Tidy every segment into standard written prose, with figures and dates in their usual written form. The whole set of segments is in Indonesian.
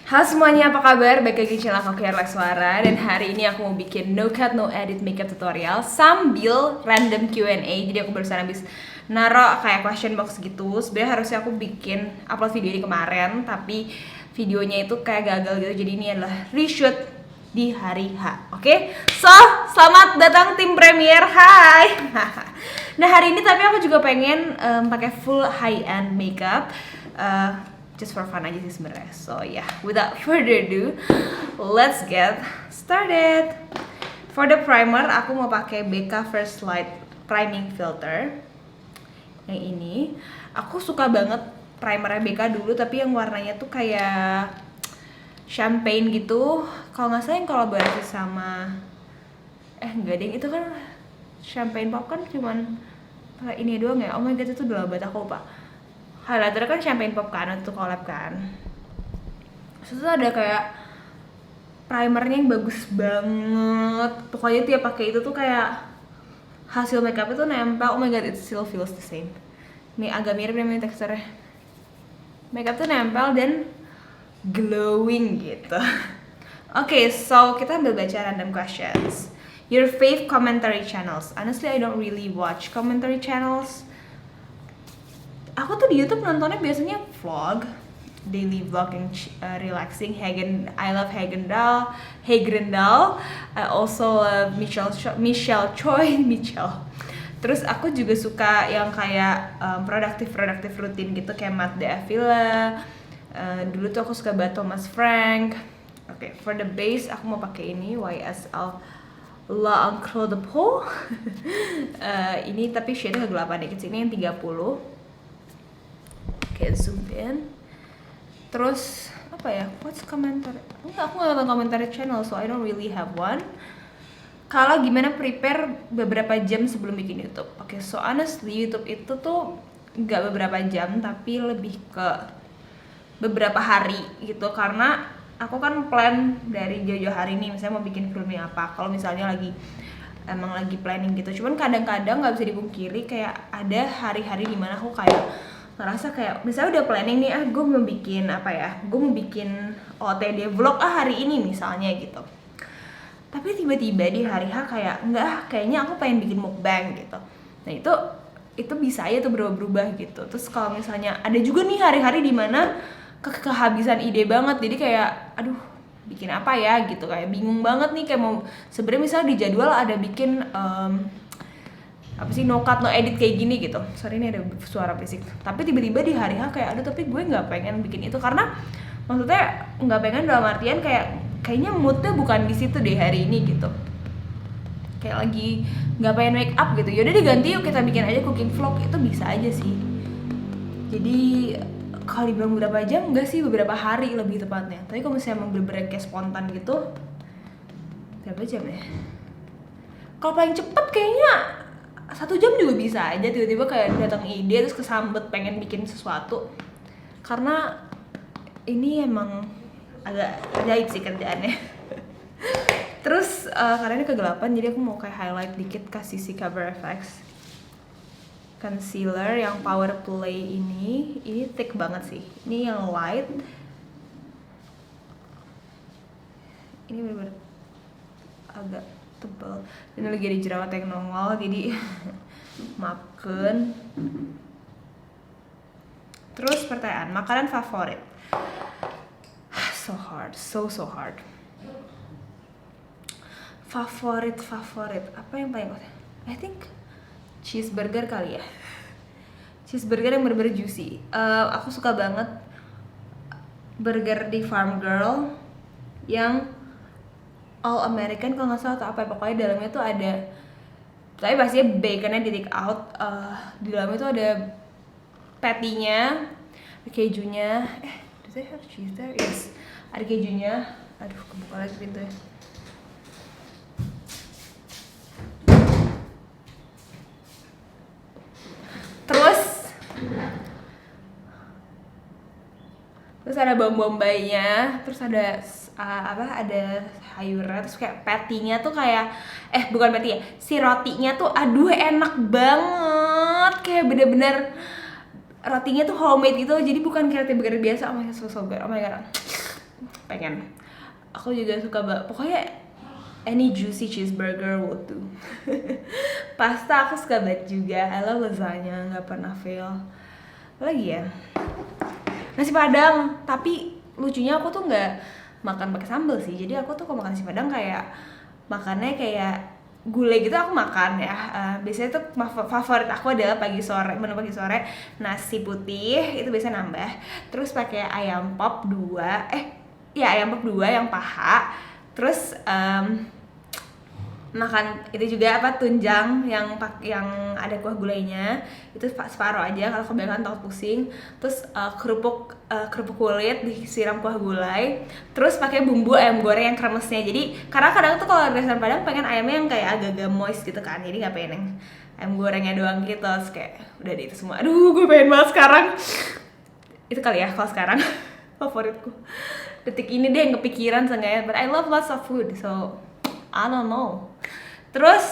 Halo semuanya, apa kabar? Baik lagi di channel aku Kiara Suara. Dan hari ini aku mau bikin no cut no edit makeup tutorial sambil random Q&A. Jadi aku barusan habis naro kayak question box gitu. Sebenarnya harusnya aku bikin upload video ini kemarin, tapi videonya itu kayak gagal gitu. Jadi ini adalah reshoot di hari H. Oke? So, selamat datang tim premier. Hai. Nah, hari ini tapi aku juga pengen pakai full high end makeup. Just for fun aja sih sebenarnya. So yeah, without further ado, let's get started. For the primer, aku mau pakai BK First Light Priming Filter. Yang ini, aku suka banget primernya BK dulu, tapi yang warnanya tuh kayak champagne gitu. Kalau nggak salah yang kolaborasi sama, enggak deh, itu kan champagne pop kan cuman ini doang ya. Oh my god, itu udah lama banget aku lupa. Highlighter kan champagne pop kan, itu collab kan. Terus tuh ada kayak primernya yang bagus banget. Pokoknya tiap pakai itu tuh kayak hasil makeup itu nempel. Oh my god, it still feels the same. Ini agak mirip dengan teksturnya. Makeup tuh nempel dan glowing gitu. Okay, so kita ambil baca random questions. Your fave commentary channels. Honestly, I don't really watch commentary channels. Aku tuh di YouTube nontonnya biasanya vlog, daily vlogging, relaxing. I love Hagendal. I also love Michelle Choi. Terus aku juga suka yang kayak produktif rutin gitu kayak Matt D'Avila. Dulu tuh aku suka banget Thomas Frank. Okay, for the base aku mau pakai ini YSL La Encre de Peau. Ini tapi shade-nya kegelapan dikit sih, ini yang 30. Kayak zoom in. Terus apa ya? What's commentary? Enggak, aku nggak nonton commentary channel, so I don't really have one. Kalau gimana prepare beberapa jam sebelum bikin YouTube? Oke, so honestly YouTube itu tuh nggak beberapa jam, tapi lebih ke beberapa hari gitu. Karena aku kan plan dari jauh-jauh hari nih, misalnya mau bikin filmnya apa. Kalau misalnya emang lagi planning gitu. Cuman kadang-kadang nggak bisa dipungkiri kayak ada hari-hari dimana aku kayak ngerasa kayak misalnya udah planning nih, gue mau bikin apa ya, gue mau bikin OTD vlog hari ini misalnya gitu, tapi tiba-tiba di hari H kayak enggak, kayaknya aku pengen bikin mukbang gitu. Nah itu bisa aja tuh berubah-berubah gitu. Terus kalau misalnya ada juga nih hari-hari dimana kehabisan ide banget, jadi kayak aduh bikin apa ya gitu, kayak bingung banget nih, kayak mau sebenarnya misalnya di jadwal ada bikin apa sih, no cut no edit kayak gini gitu. Sorry, ini ada suara berisik. Tapi tiba-tiba di hari H kayak aduh, tapi gue nggak pengen bikin itu, karena maksudnya nggak pengen dalam artian kayaknya moodnya bukan di situ deh hari ini gitu. Kayak lagi nggak pengen make up gitu. Yaudah diganti yuk, kita bikin aja cooking vlog, itu bisa aja sih. Jadi kalau dibilang beberapa jam enggak sih, beberapa hari lebih tepatnya. Tapi kalau misalnya emang bener-bener kayak spontan gitu, berapa jam ya? Kalau paling cepet kayaknya 1 jam juga bisa aja, tiba-tiba kayak datang ide terus kesambet pengen bikin sesuatu. Karena ini emang agak ajaib sih kerjaannya. Terus karena ini kegelapan, jadi aku mau kayak highlight dikit, kasih si Cover FX concealer yang Power Play ini thick banget sih. Ini yang light, ini bener-bener agak tebal dan lagi ada jerawat yang nongol, jadi maafkan. Terus pertanyaan, makanan favorit. So hard. Favorit apa yang paling I think cheeseburger kali ya. Cheeseburger yang bener-bener juicy. Aku suka banget burger di Farm Girl yang All American kalau nggak salah atau apa, pokoknya dalamnya tuh ada, tapi pastinya baconnya di take out. Di dalamnya tuh ada patty-nya, kejunya. Do they have cheese there? Yes, ada kejunya. Aduh, kebuka lagi pintunya. Terus ada bombaynya, terus ada ada sayurnya, terus kayak patty-nya tuh kayak bukan patty ya, si rotinya tuh aduh enak banget, kayak bener-bener rotinya tuh homemade gitu, jadi bukan kayak burger biasa. Oh my god, so good, oh my god. pengen. Aku juga suka pokoknya any juicy cheeseburger will do. Pasta aku suka banget juga. I love lasagna, nggak pernah fail. Apa lagi ya? Nasi Padang, tapi lucunya aku tuh nggak makan pakai sambal sih. Jadi aku tuh kalau makan nasi Padang kayak makannya kayak gulai gitu aku makan ya. Biasanya tuh favorit aku adalah menu pagi sore nasi putih itu biasanya nambah. Terus pakai ayam pop 2, ayam pop 2 yang paha. Terus makan itu juga tunjang yang ada kuah gulainya itu separuh aja kalau kebanyakan takut pusing. Terus kerupuk kulit disiram kuah gulai, terus pakai bumbu ayam goreng yang kremesnya. Jadi karena kadang tuh kalau restoran Padang pengen ayamnya yang kayak agak-agak moist gitu kan, jadi nggak pengen yang ayam gorengnya doang gitu. Terus kayak udah deh itu semua, aduh gue pengen banget sekarang itu kali ya kalau sekarang favoritku detik ini deh yang kepikiran seenggaknya. But I love lots of food, so I don't know. Terus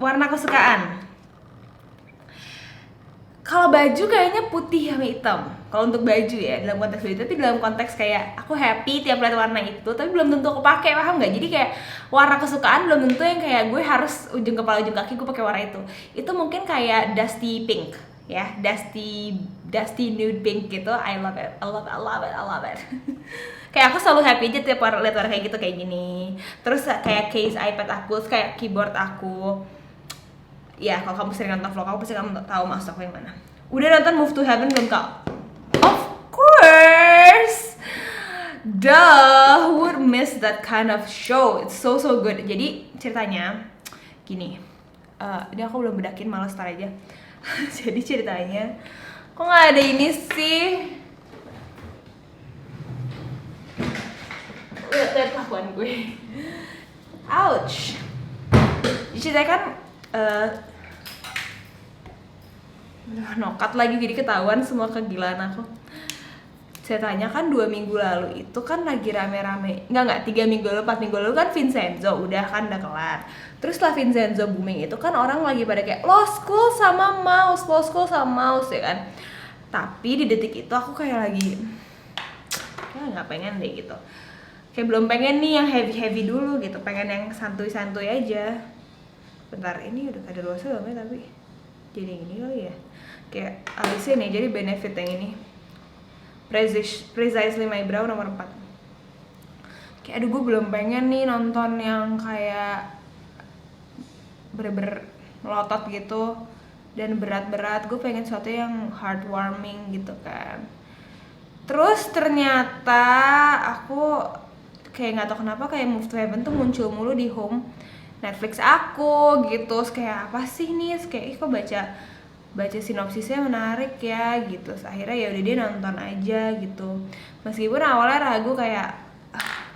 warna kesukaan. Kalau baju kayaknya putih sama hitam. Kalau untuk baju ya dalam konteks baju, tapi dalam konteks kayak aku happy tiap lihat warna itu, tapi belum tentu aku pakai, paham nggak? Jadi kayak warna kesukaan belum tentu yang kayak gue harus ujung kepala ujung kaki gue pakai warna itu. Itu mungkin kayak dusty pink ya, dusty nude pink gitu. I love it. Kayak aku selalu happy aja tiap lihat warna kayak gitu kayak gini. Terus kayak case iPad aku, kayak keyboard aku. Ya kalau kamu sering nonton vlog aku pasti kamu tahu mouse aku yang mana. Udah nonton Move to Heaven belum kak? Of course. Duh, who would miss that kind of show? It's so good. Jadi ceritanya gini. Ini aku belum bedakin, malas tar aja. Jadi ceritanya, kok nggak ada ini sih? Lihat kelakuan gue. Ouch. Ceritanya kan nokat lagi jadi ketahuan semua kegilaan aku. Ceritanya kan 2 minggu lalu itu kan lagi rame-rame, enggak 3 minggu lalu, 4 minggu lalu kan Vincenzo udah kelar. Terus setelah Vincenzo booming itu kan orang lagi pada kayak Law School sama Mouse ya kan. Tapi di detik itu aku kayak lagi kayak nggak pengen deh gitu. Kayak belum pengen nih yang heavy dulu gitu, pengen yang santuy aja. Bentar, ini udah ada luas belum ya, tapi jadi ini kali ya. Kayak alisnya nih, jadi benefit yang ini Precisely My Brow nomor 4. Kayak aduh gue belum pengen nih nonton yang kayak bener-bener melotot gitu dan berat-berat. Gue pengen sesuatu yang heartwarming gitu kan. Terus ternyata aku kayak nggak tau kenapa kayak Move to Heaven tuh muncul mulu di home Netflix aku gitu. Terus kayak apa sih nih? Terus kayak kok baca sinopsisnya menarik ya gitu. Terus akhirnya ya udah dia nonton aja gitu. Meskipun awalnya ragu kayak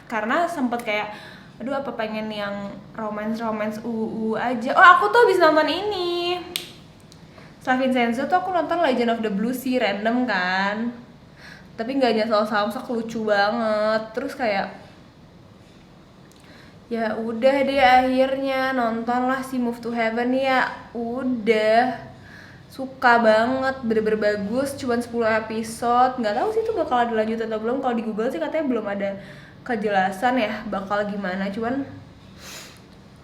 karena sempet kayak aduh apa pengen yang romance aja. Oh aku tuh habis nonton ini. Setelah Vincenzo tuh aku nonton Legend of the Blue sih, random kan. Tapi nggak nyesel samsak, lucu banget. Terus kayak ya udah deh akhirnya nontonlah si Move to Heaven ya. Udah suka banget, bener-bener bagus. Cuman 10 episode, nggak tahu sih itu bakal ada lanjut atau belum. Kalau di Google sih katanya belum ada kejelasan ya bakal gimana. Cuman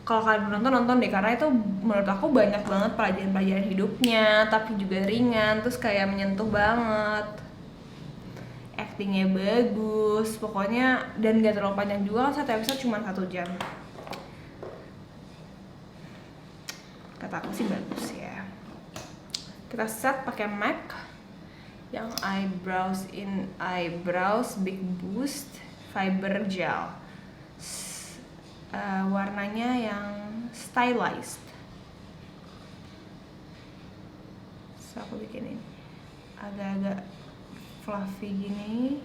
kalau kalian nonton deh, karena itu menurut aku banyak banget pelajaran hidupnya, tapi juga ringan, terus kayak menyentuh banget. Actingnya bagus, pokoknya, dan gak terlalu panjang juga kan, satu episode cuma 1 jam. Kata aku sih bagus ya. Kita set pakai MAC yang eyebrows big boost fiber gel. Warnanya yang stylized. So aku bikin ini agak-agak fluffy gini.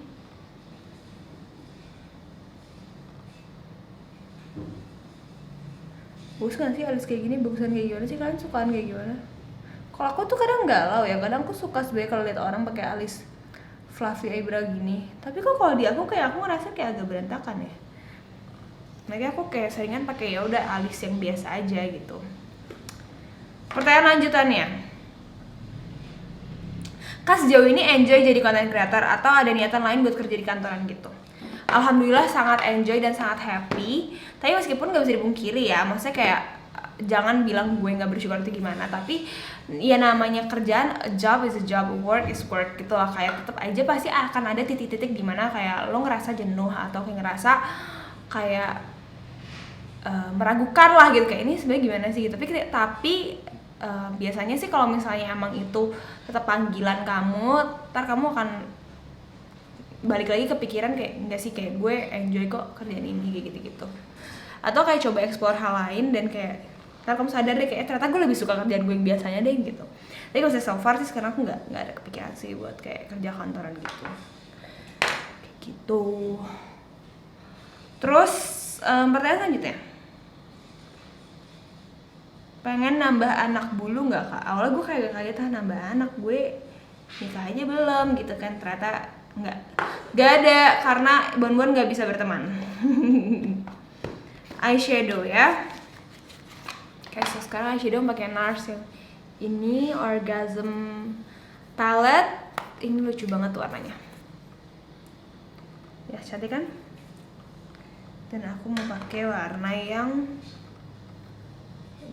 Bagus gak sih alis kayak gini? Bagusan kayak gimana sih? Kalian sukaan kayak gimana? Kalau aku tuh kadang galau ya, kadang aku suka sebenarnya kalau lihat orang pakai alis fluffy eyebrow gini. Tapi kok kalau di aku kayak aku ngerasa kayak agak berantakan ya. Makanya aku kayak seringan pakai ya udah alis yang biasa aja gitu. Pertanyaan lanjutannya, Kak sejauh ini enjoy jadi content creator atau ada niatan lain buat kerja di kantoran gitu? alhamdulillah sangat enjoy dan sangat happy. Tapi meskipun nggak bisa dipungkiri ya, maksudnya kayak jangan bilang gue nggak bersyukur itu gimana, tapi ya namanya kerjaan, a job is a job, work is work gitu lah. Kayak tetap aja pasti akan ada titik-titik dimana kayak lo ngerasa jenuh atau kayak ngerasa kayak meragukan lah gitu, kayak ini sebenarnya gimana sih gitu. Tapi biasanya sih kalau misalnya emang itu tetap panggilan kamu, ntar kamu akan balik lagi kepikiran kayak enggak sih, kayak gue enjoy kok kerjaan ini kayak gitu-gitu. Atau kayak coba explore hal lain dan kayak ntar kamu sadar deh kayak ternyata gue lebih suka kerjaan gue yang biasanya deh gitu. Tapi kalau so far sih sekarang aku nggak ada kepikiran sih buat kayak kerja kantoran gitu. Kayak gitu. Terus pertanyaan selanjutnya, pengen nambah anak bulu nggak kak? Awalnya gue kayak kaget nambah anak, gue nikah aja belum gitu kan. Ternyata nggak ada, karena Bon nggak bisa berteman. Eyeshadow ya. Oke, so sekarang eyeshadow pakai NARS yang ini Orgasm palette. Ini lucu banget tuh warnanya. Ya cantik kan? Dan aku mau pakai warna yang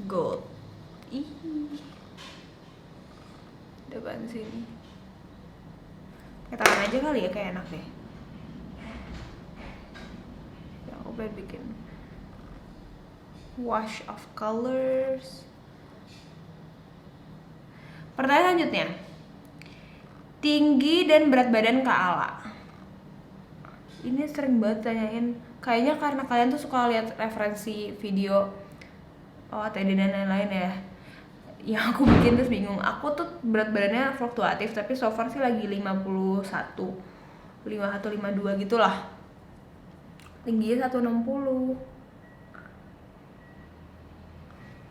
gold. Ih, depan sini. Pakai tangan aja kali ya, kayak enak deh. Ya aku pengen bikin wash of colors. Pertanyaan selanjutnya, tinggi dan berat badan Kak Ala. Ini sering banget tanyain. Kayaknya karena kalian tuh suka lihat referensi video TD dan lain-lain ya. Yang aku bikin terus bingung. Aku tuh berat badannya fluktuatif, tapi so far sih lagi 51, 52 gitulah. Tingginya 160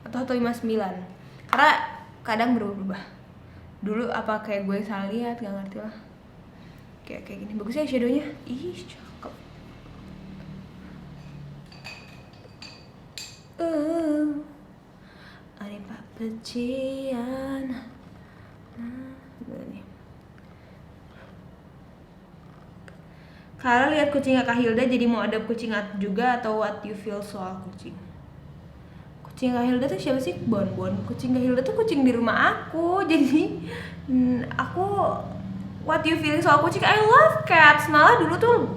atau 159. Karena kadang berubah. Dulu apa kayak gue salah lihat, gak ngerti lah. Kayak gini. Bagus ya shadownya. Ih, cakep. Ada papecian. Nih. Kalau lihat kucingnya Kak Hilda jadi mau ada kucing juga, atau what you feel soal kucing? Kucing Kak Hilda tuh siapa sih? Bon. Kucing Kak Hilda tuh kucing di rumah aku. Jadi aku what you feel soal kucing? I love cats. Malah dulu tuh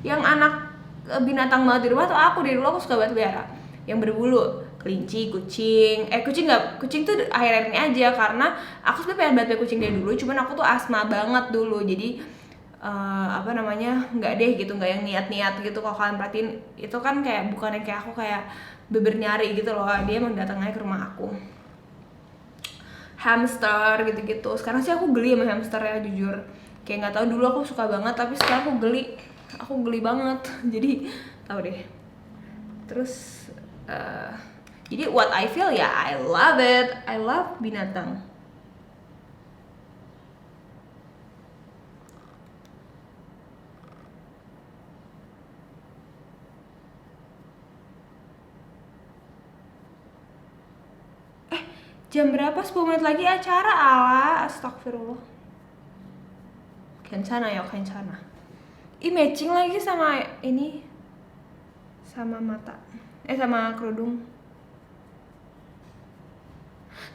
yang anak binatang banget di rumah tuh aku. Dari dulu aku suka banget pelihara yang berbulu, kelinci, kucing. Kucing tuh akhir-akhir ini aja, karena aku sebenarnya pengen banget kucing dari dulu, cuman aku tuh asma banget dulu. Jadi nggak deh gitu, nggak yang niat gitu. Kalau kalian perhatiin itu kan kayak bukannya kayak aku kayak beber nyari gitu loh, dia emang datang aja ke rumah aku. Hamster gitu-gitu. Sekarang sih aku geli sama hamster ya, jujur. Kayak nggak tahu, dulu aku suka banget tapi sekarang aku geli banget. Jadi tahu deh. Terus jadi what I feel ya, I love it. I love binatang. Jam berapa? 10 menit lagi acara. Ala, astagfirullah. Kencana ya, kencana. Ih, matching lagi sama ini, sama mata, sama kerudung.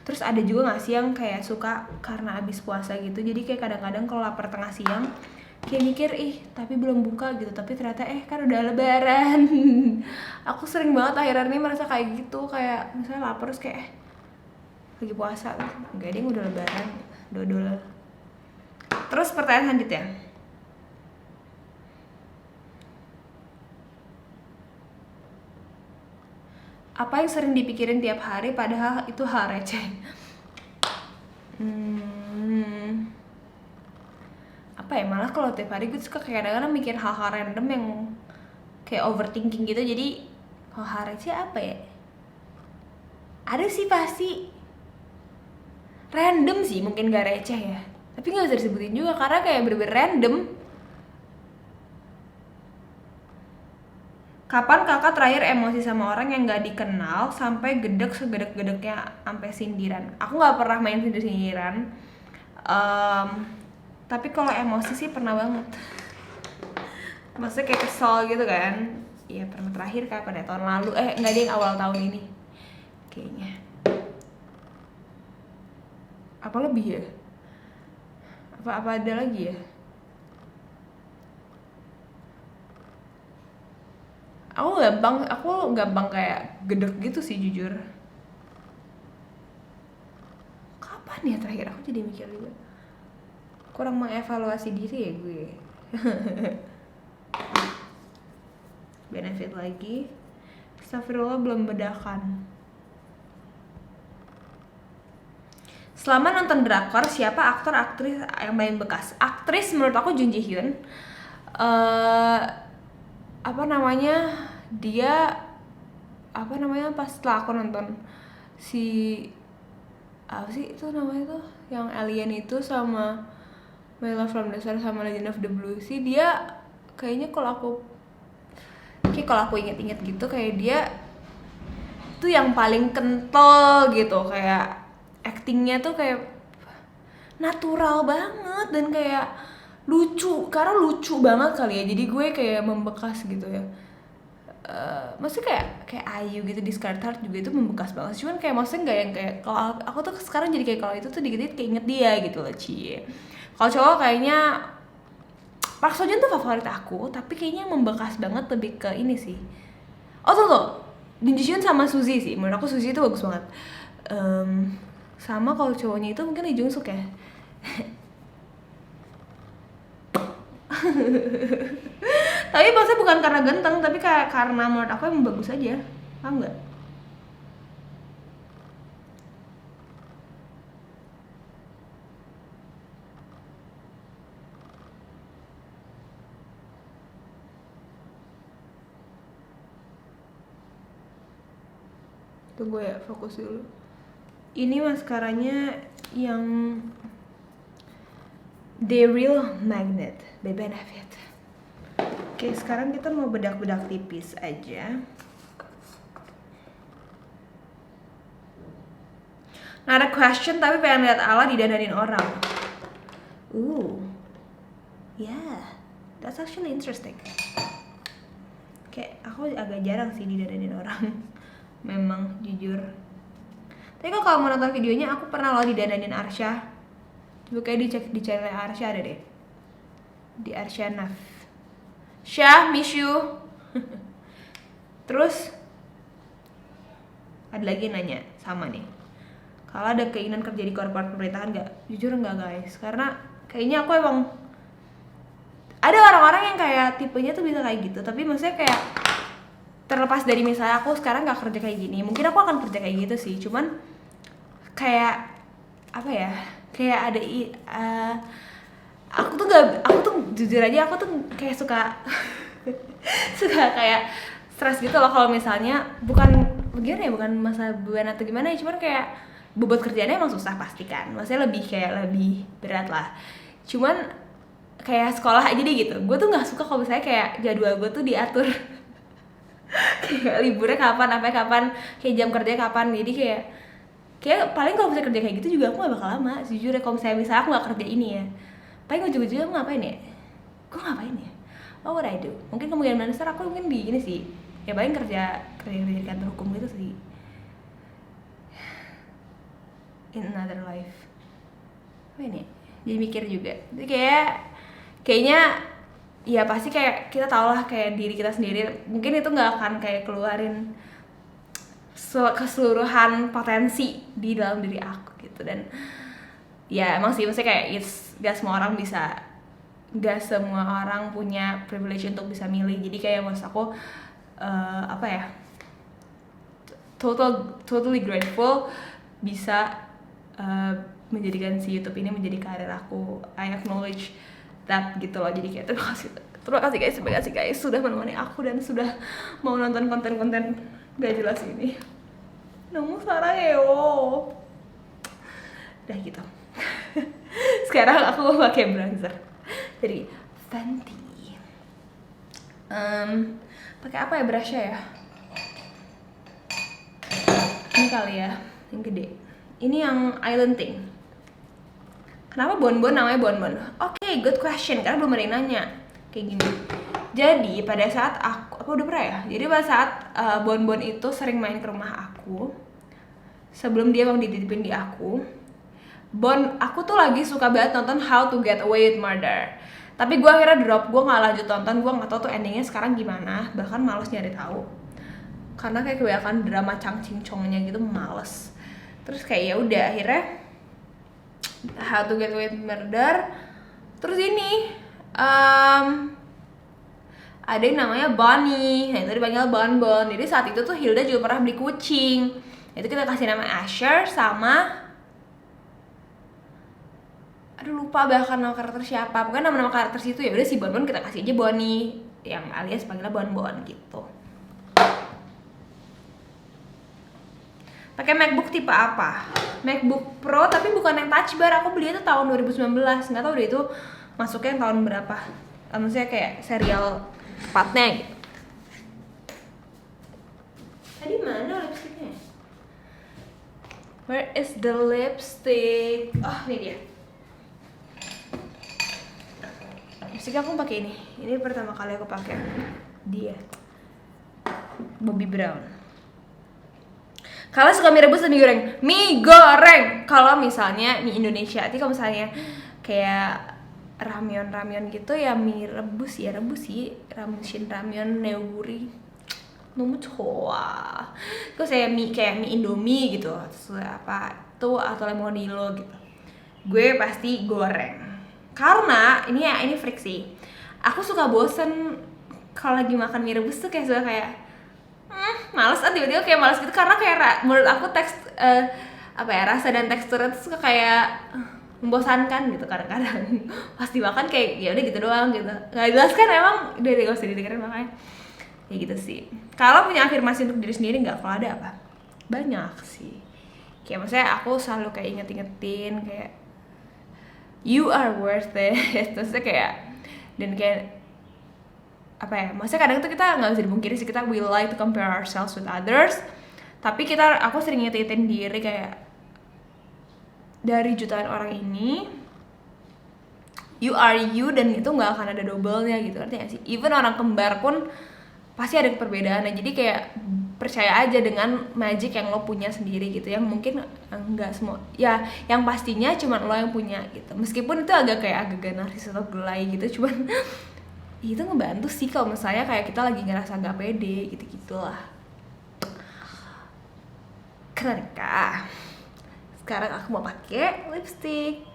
Terus ada juga gak sih yang kayak suka karena abis puasa gitu, jadi kayak kadang-kadang kalau lapar tengah siang kayak mikir, tapi belum buka gitu, tapi ternyata kan udah lebaran. Aku sering banget akhir-akhir ini merasa kayak gitu, kayak misalnya lapar terus kayak lagi puasa, enggak deh udah lebaran, dodol. Terus pertanyaan selanjutnya, apa yang sering dipikirin tiap hari padahal itu hal receh? Apa ya, malah kalau tiap hari gue suka kayak kadang-kadang mikir hal-hal random yang kayak overthinking gitu. Jadi hal receh apa ya? Ada sih pasti. Random sih, mungkin gak receh ya, tapi gak bisa disebutin juga karena kayak bener-bener random. Kapan kakak terakhir emosi sama orang yang gak dikenal sampai gedek segedek-gedeknya sampai sindiran? Aku gak pernah main sindir-sindiran, tapi kalau emosi sih pernah banget. maksudnya kayak kesel gitu kan. Iya, pernah terakhir kapan ya, tahun lalu, nggak deh, awal tahun ini kayaknya. Apa lebih ya, apa ada lagi ya. Aku gampang kayak gedek gitu sih jujur. Kapan ya terakhir, aku jadi mikir juga, kurang mengevaluasi diri ya gue. Benefit lagi, astagfirullah, belum bedakan. Selama nonton drakor, siapa aktor aktris yang paling bekas? Aktris menurut aku Jun Ji Hyun. Apa namanya, dia apa namanya, pas setelah aku nonton si apa sih itu namanya tuh yang alien itu sama My Love from the Star sama Legend of the Blue Sea, dia kayaknya kalau aku inget-inget gitu, kayak dia tuh yang paling kental gitu, kayak actingnya tuh kayak natural banget dan kayak lucu, karena lucu banget kali ya, jadi gue kayak membekas gitu ya. Maksudnya kayak Ayu gitu di Scarlet Heart juga itu membekas banget, cuman kayak maksudnya nggak yang kayak, kalau aku tuh sekarang jadi kayak kalau itu tuh dikit-dikit keinget dia gitu loh, cie. Kalau cowok kayaknya Park Seo Joon tuh favorit aku, tapi kayaknya yang membekas banget lebih ke ini sih. Oh tuh Jun Ji Hyun sama Suzy sih, menurut aku Suzy itu bagus banget. Sama kalau cowoknya itu mungkin Lee Jung Suk ya. Tapi maksudnya bukan karena ganteng, tapi kayak karena menurut aku emang bagus aja, paham nggak? Tunggu ya, fokus dulu. Ini maskaranya yang The Real Magnet by Benefit. Oke, sekarang kita mau bedak-bedak tipis aja. Nah, ada question tapi pengen lihat Ala didandanin orang. Yeah, that's actually interesting. Kayak aku agak jarang sih didandanin orang. Memang jujur. Tapi kalau mau nonton videonya, aku pernah loh didandanin Arsha. Coba kayak dicek di channel Arsha ada deh. Di Arsha Naf. Syah, miss you. Terus ada lagi nanya sama nih, kalau ada keinginan kerja di korporat pemerintahan nggak? Jujur nggak guys, karena kayaknya aku emang ada orang-orang yang kayak tipenya tuh bisa kayak gitu, tapi maksudnya kayak terlepas dari misalnya aku sekarang nggak kerja kayak gini, mungkin aku akan kerja kayak gitu sih, cuman kayak apa ya, kayak ada aku tuh jujur aja aku tuh kayak suka suka kayak stres gitu loh kalau misalnya bukan masa beban atau gimana ya, cuman kayak bobot kerjaannya emang susah pasti kan, maksudnya lebih berat lah, cuman kayak sekolah aja deh gitu, gue tuh nggak suka kalau misalnya kayak jadwal gue tuh diatur kayak liburnya kapan, kayak jam kerja kapan, jadi kayak paling kalau misalnya kerja kayak gitu juga aku gak bakal lama jujur ya. Kalau misalnya aku gak kerja ini ya, paling ujung-ujungnya aku ngapain ya, what would I do? Mungkin kemungkinan besar aku mungkin di ini sih ya, paling kerja di kantor hukum gitu sih, in another life. Apa ini? Jadi mikir juga, jadi kayaknya ya pasti kayak kita tau lah kayak diri kita sendiri, mungkin itu nggak akan kayak keluarin keseluruhan potensi di dalam diri aku gitu. Dan ya emang sih maksudnya kayak gak semua orang punya privilege untuk bisa milih, jadi kayak maksud aku apa ya, totally grateful bisa menjadikan si YouTube ini menjadi karir aku. I acknowledge that gitu loh. Jadi kayak terima kasih guys sudah menemani aku dan sudah mau nonton konten-konten gak jelas ini. Namu Sarayeo. Udah gitu. Sekarang aku mau pakai bronzer dari Fenty. Pakai apa ya brushnya ya? Ini kali ya, yang gede. Ini yang Island Thing. Kenapa Bonbon namanya Bonbon? Oke, good question, karena belum ada yang nanya. Kayak gini. Jadi pada saat aku udah pernah ya. Jadi pada saat Bon itu sering main ke rumah aku, sebelum dia mau dititipin di aku tuh lagi suka banget nonton How to Get Away with Murder. Tapi gue akhirnya drop, gue nggak lanjut tonton, gue nggak tahu tuh endingnya sekarang gimana, bahkan males nyari tahu karena kayak kebanyakan drama cang-cincongnya gitu, males. Terus kayak ya udah akhirnya How to Get Away with Murder. Terus ini ada yang namanya Bonnie, nah itu dipanggil Bon. Jadi saat itu tuh Hilda juga pernah beli kucing, itu kita kasih nama Asher sama aduh lupa bahkan nama karakter siapa, pokoknya nama karakter situ ya udah si Bon kita kasih aja Bonnie, yang alias panggilnya Bon gitu. Pakai MacBook tipe apa? MacBook Pro tapi bukan yang Touch Bar, aku beli itu tahun 2019, nggak tahu deh itu masuknya yang tahun berapa, maksudnya kayak serial tepatnya gitu. Tadi mana lipstiknya? Where is the lipstick? Oh ini dia. Lipstick aku pakai ini. Ini pertama kali aku pakai dia. Bobbi Brown. Kalau suka mie rebus atau mie goreng? Mie goreng. Kalau misalnya mie Indonesia, tapi kalau misalnya kayak ramyeon gitu ya mie rebus sih. Ramyeon neoguri. Nemu coa. Terus saya mie kayak mie Indomie gitu. Terus apa tuh atau lemonilo gitu. Gue pasti goreng. Karena ini freak sih. Aku suka bosen kalau lagi makan mie rebus tuh kayak suka kayak males tiba-tiba kayak males gitu karena kayak menurut aku rasa dan teksturnya tuh suka kayak membosankan gitu kadang-kadang. Pasti makan kayak ya udah gitu doang gitu. Nggak jelas kan emang udah gak usah didengerin makanya. Ya gitu sih. Kalau punya afirmasi untuk diri sendiri nggak? Kalau ada apa? Banyak sih. Kayak maksudnya aku selalu kayak inget-ingetin kayak you are worth it. Terusnya kayak dan kayak apa ya, maksudnya kadang tuh kita nggak bisa dipungkiri sih kita we like to compare ourselves with others, tapi aku sering ngingetin diri kayak dari jutaan orang ini you are you dan itu nggak akan ada double-nya gitu, artinya sih even orang kembar pun pasti ada perbedaannya. Jadi kayak percaya aja dengan magic yang lo punya sendiri gitu, yang mungkin enggak semua ya, yang pastinya cuma lo yang punya gitu, meskipun itu agak narsis atau gelai gitu, cuman itu ngebantu sih kalau misalnya kayak kita lagi ngerasa gak pede gitu-gitulah. Keren kah? Sekarang aku mau pakai lipstick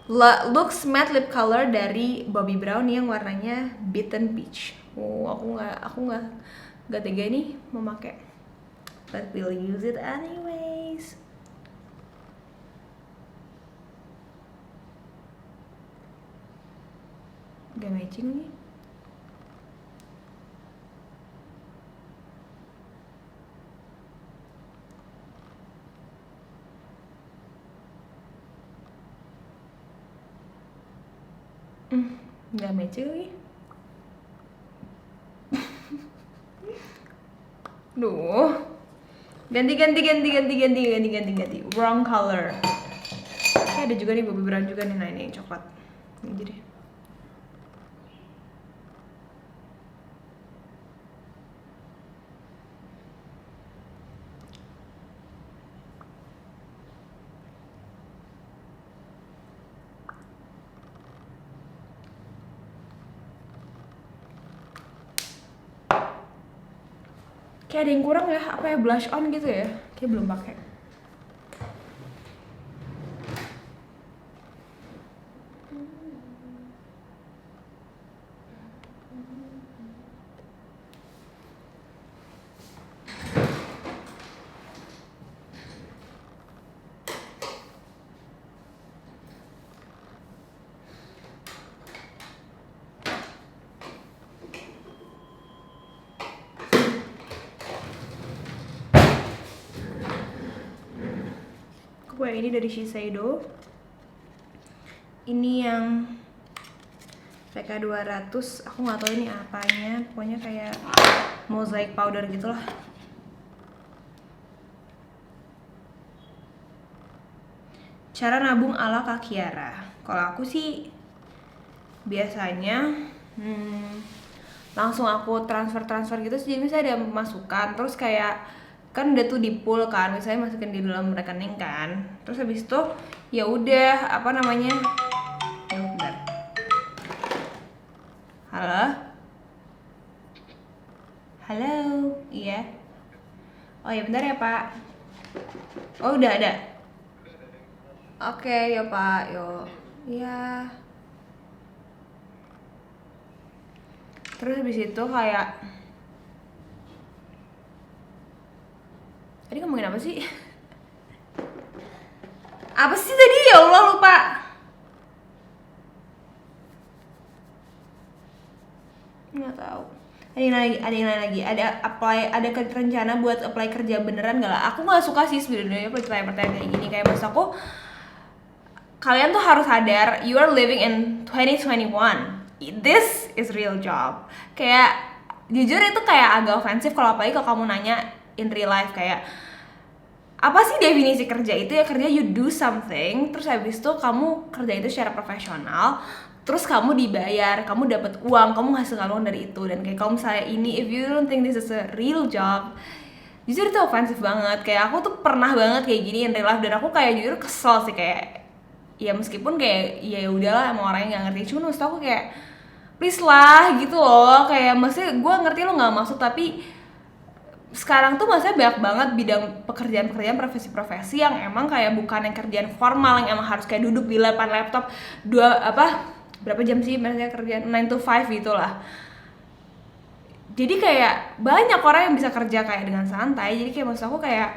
Lux Matte Lip Color dari Bobbi Brown yang warnanya Beaten Peach. Aku nggak tega nih memakai, but we'll use it anyways. Gak matching nih. Nggak matching lagi. Duh. Ganti. Wrong color. Kayak ada juga nih Bobbi Brown juga nih, nah ini yang coklat. Ini aja deh. Kayak ada yang kurang ya, apa ya, blush on gitu ya, kayak belum pakai. Gue ini dari Shiseido. Ini yang VK200, aku nggak tahu ini apanya, pokoknya kayak mosaic powder gitulah. Cara nabung ala Kak Kiara. Kalau aku sih biasanya langsung aku transfer gitu. Jadi misalnya ada masukan, terus kayak kan udah tuh di pool kan, misalnya masukin di dalam rekening kan, terus habis itu ya udah apa namanya, ya bentar, halo halo, iya, oh ya bentar ya Pak, oh udah ada, oke ya Pak, yuk, iya. Terus habis itu kayak tadi ngomongin apa sih? Apa sih tadi, ya Allah lupa. Nggak tahu. Ada apply, ada rencana buat apply kerja beneran gak lah? Aku nggak suka sih sebenarnya pertanyaan kayak gini. Kayak mas aku, kalian tuh harus sadar you are living in 2021. This is real job. Kayak jujur itu kayak agak ofensif kalau apalagi kalau kamu nanya in real life kayak apa sih definisi kerja itu, ya kerja you do something, terus habis itu kamu kerja itu secara profesional, terus kamu dibayar, kamu dapat uang, kamu menghasilkan uang dari itu. Dan kayak kalau misalnya ini, if you don't think this is a real job, jujur itu ofensif banget. Kayak aku tuh pernah banget kayak gini in real life, dan aku kayak jujur kesel sih. Kayak ya meskipun kayak ya udahlah emang orang yang gak ngerti, cuma maksud aku kayak please lah gitu loh. Kayak maksudnya gue ngerti lo gak maksud, tapi sekarang tuh maksudnya banyak banget bidang pekerjaan-pekerjaan, profesi-profesi yang emang kayak bukan yang kerjaan formal yang emang harus kayak duduk di depan laptop berapa jam sih maksudnya kerjaan 9 to 5 gitu lah. Jadi kayak banyak orang yang bisa kerja kayak dengan santai. Jadi kayak maksud aku kayak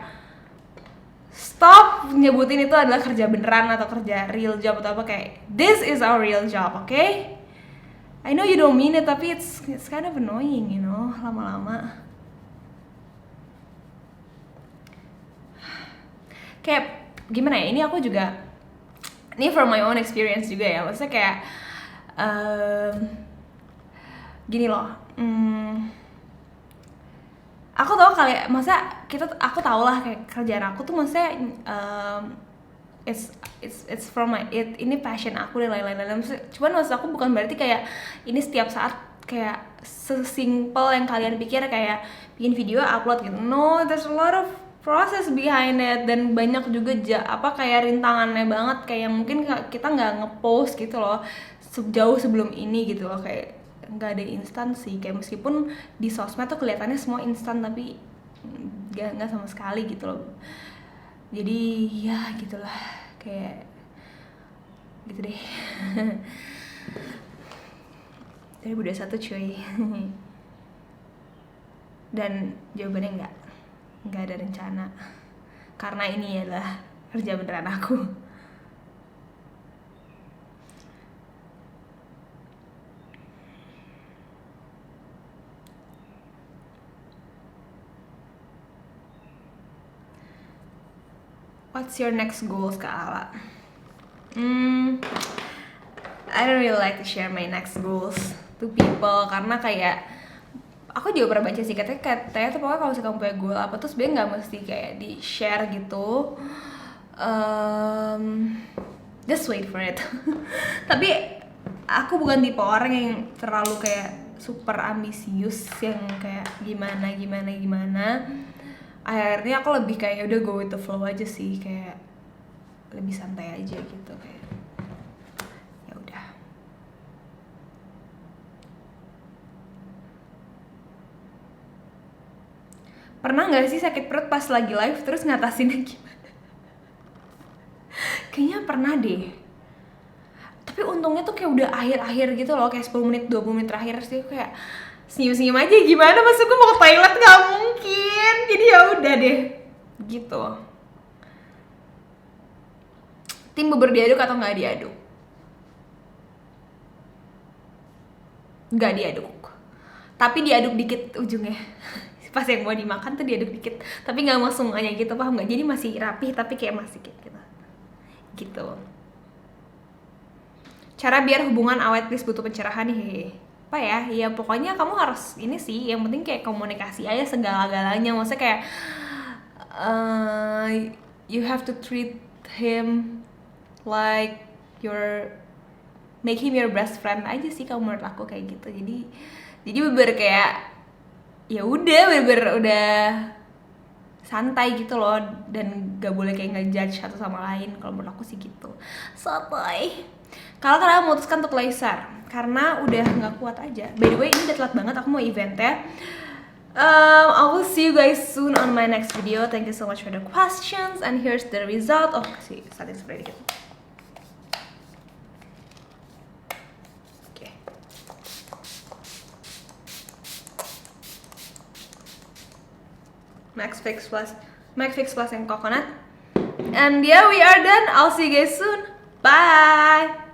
stop nyebutin itu adalah kerja beneran atau kerja real job atau apa. Kayak this is our real job, okay? I know you don't mean it, tapi it's kind of annoying, you know, lama-lama. Kayak gimana ya, ini aku juga, ini from my own experience juga ya, maksudnya kayak gini loh, aku tahu kali, masa aku tahu lah kayak kerjaan aku tuh maksudnya it's from my ini passion aku dan lain-lain. Cuman maksud aku bukan berarti kayak ini setiap saat kayak sesimpel yang kalian pikir kayak bikin video upload gitu. No, there's a lot of proses behind it, dan banyak juga kayak rintangannya banget, kayak mungkin kita nggak ngepost gitu loh jauh sebelum ini gitu loh. Kayak nggak ada instan sih, kayak meskipun di sosmed tuh kelihatannya semua instan, tapi nggak sama sekali gitu loh. Jadi ya gitulah, kayak gitu deh. 2021 cuy. Dan jawabannya nggak ada rencana, karena ini adalah kerja beneran aku. What's your next goals, Kak Ala? I don't really like to share my next goals to people, karena kayak aku juga pernah baca sih katanya tuh pokoknya kalau misalnya kamu punya goal apa tuh sebenarnya nggak mesti kayak di share gitu. Just wait for it. Tapi aku bukan tipe orang yang terlalu kayak super ambisius yang kayak gimana. Akhirnya aku lebih kayak udah go with the flow aja sih, kayak lebih santai aja gitu, kayak ya udah. Pernah nggak sih sakit perut pas lagi live terus ngatasinnya gimana? Kayaknya pernah deh. Tapi untungnya tuh kayak udah akhir-akhir gitu loh, kayak 10 menit 20 menit terakhir sih kayak senyum-senyum aja. Gimana, maksud gue mau ke toilet nggak mungkin, jadi ya udah deh gitu. Tim bubur diaduk atau nggak diaduk? Nggak diaduk, tapi diaduk dikit ujungnya. Pas yang mau dimakan tuh diaduk dikit, tapi nggak mau semuanya gitu, paham nggak? Jadi masih rapih tapi kayak masih kayak gitu. Cara biar hubungan awet, please, butuh pencerahan nih. Apa ya? Ya pokoknya kamu harus ini sih, yang penting kayak komunikasi aja segala-galanya. Maksudnya kayak you have to treat him like make him your best friend aja sih kalau menurut aku, kayak gitu. Jadi Jadi bener kayak ya udah bener udah santai gitu loh, dan gak boleh kayak ngejudge satu sama lain. Kalau menurut aku sih gitu, santai. Kalau kalian memutuskan untuk laser karena udah nggak kuat aja. By the way, ini udah telat banget, aku mau event ya. I will see you guys soon on my next video. Thank you so much for the questions, and here's the result. Oh, kasih setting spray dikit. Oke. Max Fix Plus yang coconut. And yeah, we are done. I'll see you guys soon. Bye.